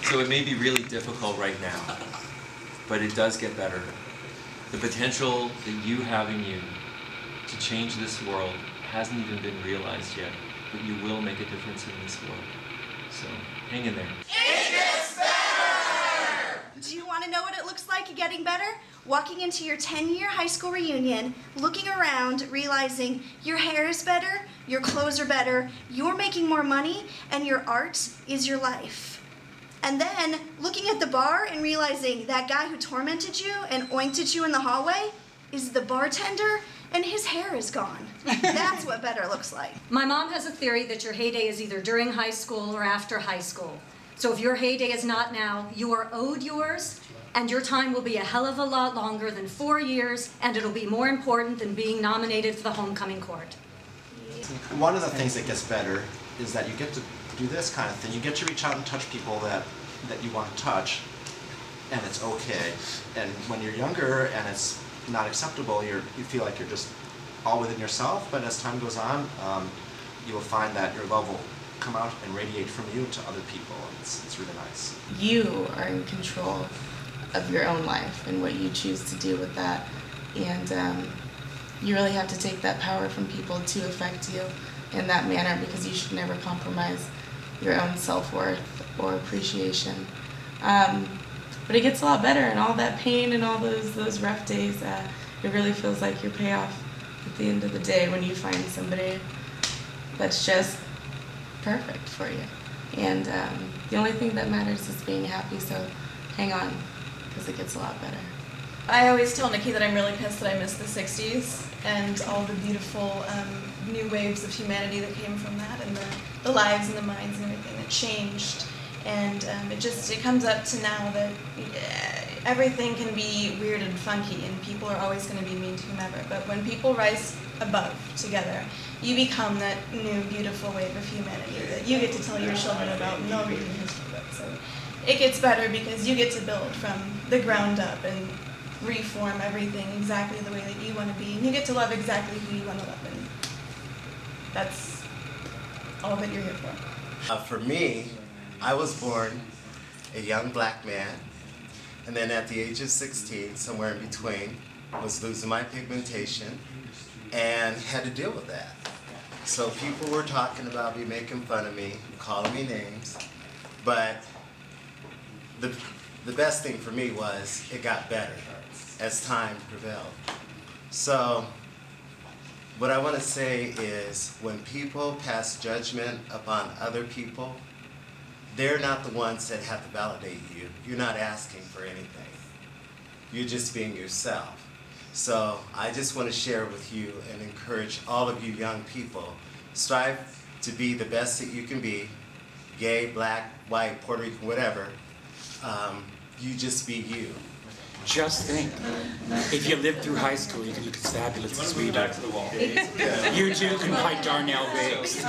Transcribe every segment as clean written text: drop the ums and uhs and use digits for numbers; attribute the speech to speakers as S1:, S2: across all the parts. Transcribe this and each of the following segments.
S1: So it may be really difficult right now, but it does get better. The potential that you have in you to change this world hasn't even been realized yet, but you will make a difference in this world. So hang in there.
S2: It gets better!
S3: Do you want to know what it looks like getting better? Walking into your 10-year high school reunion, looking around, realizing your hair is better, your clothes are better, you're making more money, and your art is your life. And then looking at the bar and realizing that guy who tormented you and oinked at you in the hallway is the bartender, and his hair is gone. That's what better looks like.
S4: My mom has a theory that your heyday is either during high school or after high school. So if your heyday is not now, you are owed yours, and your time will be a hell of a lot longer than 4 years, and it'll be more important than being nominated for the homecoming court.
S5: One of the things that gets better is that you get to do this kind of thing. You get to reach out and touch people that you want to touch, and it's okay. And when you're younger and it's not acceptable, you feel like you're just all within yourself, but as time goes on, you will find that your love will come out and radiate from you to other people. It's really nice.
S6: You are in control of your own life and what you choose to do with that, and you really have to take that power from people to affect you in that manner, because you should never compromise your own self-worth or appreciation. But it gets a lot better, and all that pain and all those rough days, it really feels like your payoff at the end of the day when you find somebody that's just perfect for you. And the only thing that matters is being happy, so hang on, because it gets a lot better.
S7: I always tell Nikki that I'm really pissed that I missed the 60s and all the beautiful new waves of humanity that came from that, and the lives and the minds and everything that changed. And it comes up to now that everything can be weird and funky, and people are always going to be mean to whomever. But when people rise above together, you become that new, beautiful wave of humanity that you get to tell your children about, and they'll read in history books. So it gets better because you get to build from the ground up and reform everything exactly the way that you want to be, and you get to love exactly who you want to love, and that's all that you're here for.
S8: For me, I was born a young black man, and then at the age of 16, somewhere in between, was losing my pigmentation and had to deal with that. So people were talking about me, making fun of me, calling me names, but the best thing for me was it got better as time prevailed. So what I want to say is, when people pass judgment upon other people, they're not the ones that have to validate you. You're not asking for anything. You're just being yourself. So I just want to share with you and encourage all of you young people, strive to be the best that you can be, gay, black, white, Puerto Rican, whatever. You just be you.
S9: Just think, if you lived through high school, you could look as fabulous as we do. You too can buy Darnell wigs.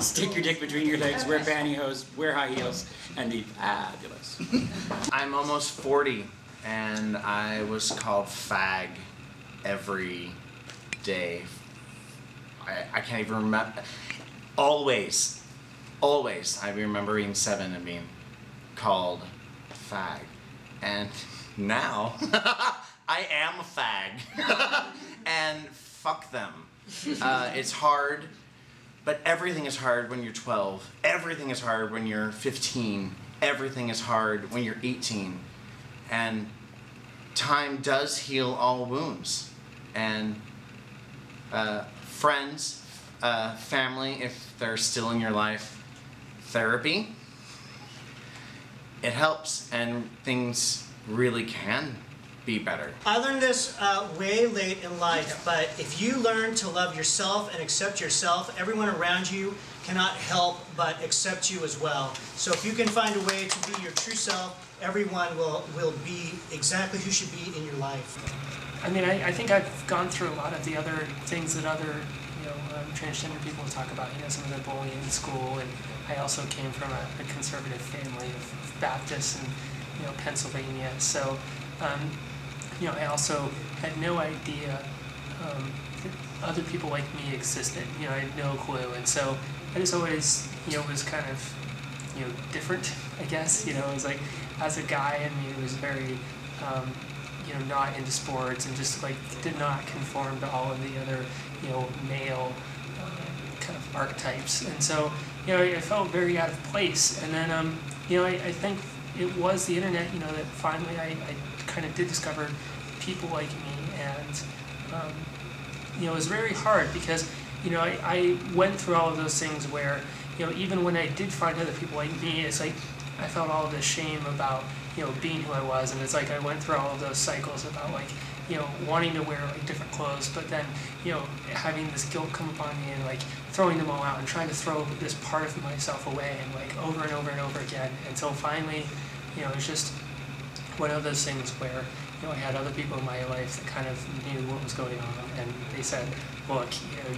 S9: Stick your dick between your legs, wear pantyhose, wear high heels, and be fabulous.
S10: I'm almost 40, and I was called fag every day. I can't even remember. Always, I remember being 7 and being called fag. And now, I am a fag. And fuck them. It's hard, but everything is hard when you're 12. Everything is hard when you're 15. Everything is hard when you're 18. And time does heal all wounds. And friends, family, if they're still in your life, therapy, it helps, and things really can be better.
S11: I learned this way late in life, but if you learn to love yourself and accept yourself, everyone around you cannot help but accept you as well. So if you can find a way to be your true self, everyone will be exactly who should be in your life.
S12: I mean, I think I've gone through a lot of the other things that other transgender people talk about, some of the bullying in school, and I also came from a conservative family of Baptists in, Pennsylvania, so, I also had no idea that other people like me existed, I had no clue, and so I just always, was kind of different, I guess. It was like, as a guy, I mean, it was very, not into sports and just like did not conform to all of the other, male kind of archetypes. And so, I felt very out of place. And then, I think it was the internet, that finally I kind of did discover people like me. And, it was very hard because, I went through all of those things where, even when I did find other people like me, it's like I felt all of this shame about, being who I was. And it's like I went through all of those cycles about like, wanting to wear like different clothes, but then, having this guilt come upon me and like throwing them all out and trying to throw this part of myself away and like over and over and over again until finally, it's just one of those things where, I had other people in my life that kind of knew what was going on, and they said, look,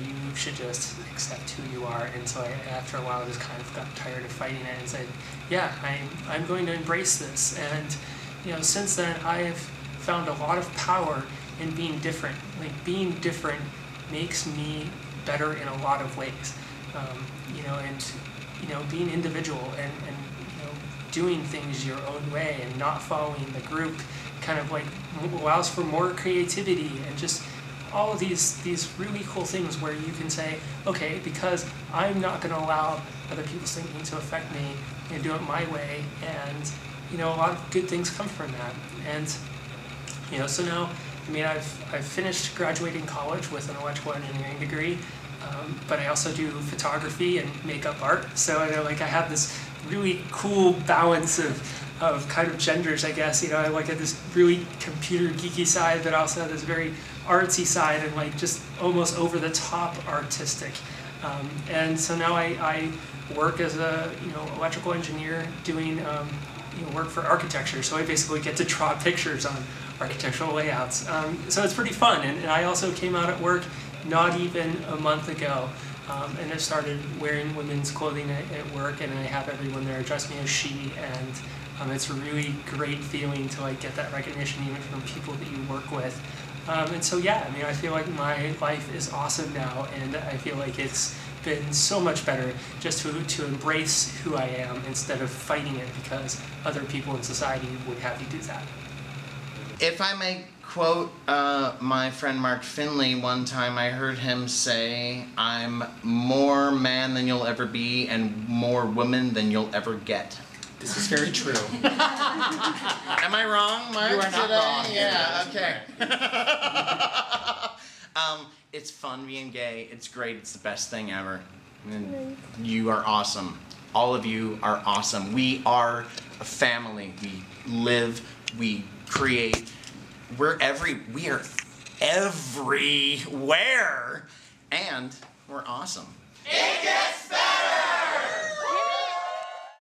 S12: you should just accept who you are. And so after a while, I just kind of got tired of fighting it and said, yeah, I'm going to embrace this. And, since then, I've found a lot of power in being different. Like, being different makes me better in a lot of ways. And, being individual and doing things your own way and not following the group kind of like allows for more creativity and just all of these really cool things where you can say, okay, because I'm not going to allow other people's thinking to affect me and do it my way, and a lot of good things come from that. And so now, I mean, I've finished graduating college with an electrical engineering degree, but I also do photography and makeup art. So I have this really cool balance of kind of genders, I guess. I like at this really computer geeky side, but also have this very artsy side and like just almost over the top artistic. And so now I work as a electrical engineer doing work for architecture. So I basically get to draw pictures on architectural layouts. So it's pretty fun. And I also came out at work not even a month ago. And I started wearing women's clothing at work, and I have everyone there address me as she, and it's a really great feeling to like get that recognition even from people that you work with. And so yeah, I mean, I feel like my life is awesome now, and I feel like it's been so much better just to embrace who I am instead of fighting it because other people in society would have you do that.
S10: If I may quote my friend Mark Finley, one time I heard him say, I'm more man than you'll ever be and more woman than you'll ever get.
S9: This is very true.
S10: Am I wrong, Mark?
S9: You are not wrong.
S10: Yeah, okay. It's fun being gay. It's great. It's the best thing ever. And you are awesome. All of you are awesome. We are a family. We live, we create. We are everywhere. And we're awesome.
S2: It gets